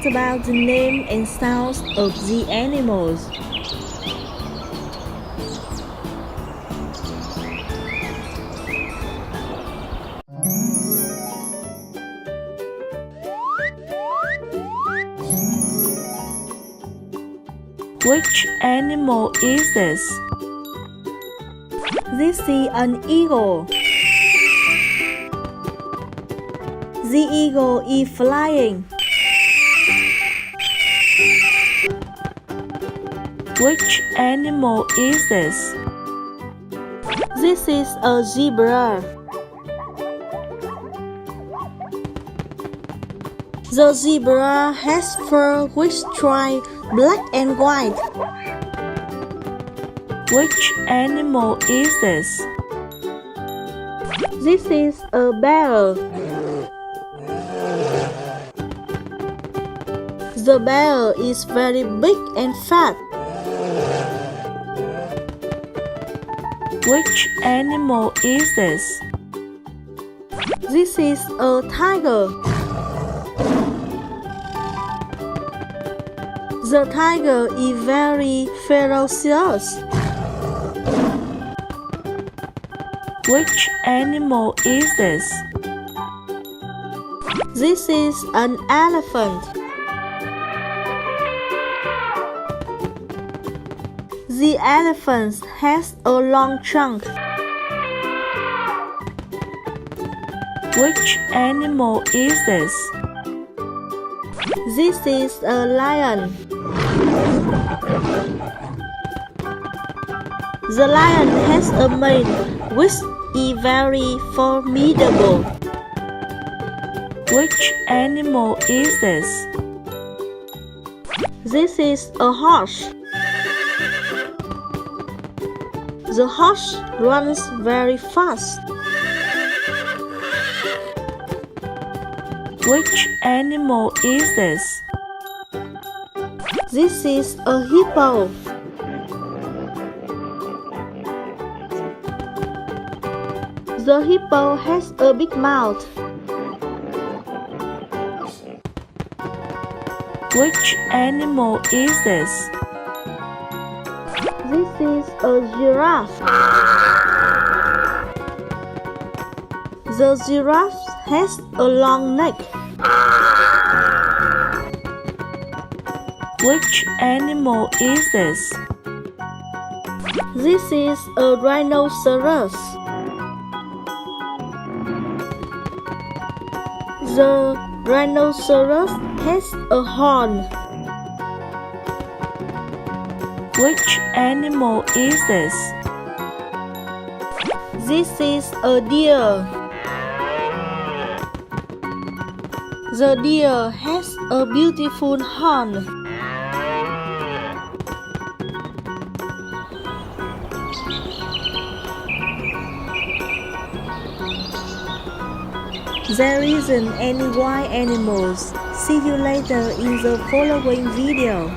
What about the name and sounds of the animals? Which animal is this? This is an eagle. The eagle is flying. Which animal is this? This is a zebra. The zebra has fur which stripes black and white. Which animal is this? This is a bear. The bear is very big and fat. Which animal is this? This is a tiger. The tiger is very ferocious. Which animal is this? This is an elephant. The elephant has a long trunk. Which animal is this? This is a lion. The lion has a mane which is very formidable. Which animal is this? This is a horse. The horse runs very fast. Which animal is this? This is a hippo. The hippo has a big mouth. Which animal is this? This is a giraffe. The giraffe has a long neck. Which animal is this? This is a rhinoceros. The rhinoceros has a horn. Which animal is this? This is a deer. The deer has a beautiful horn. There isn't any wild animals. See you later in the following video.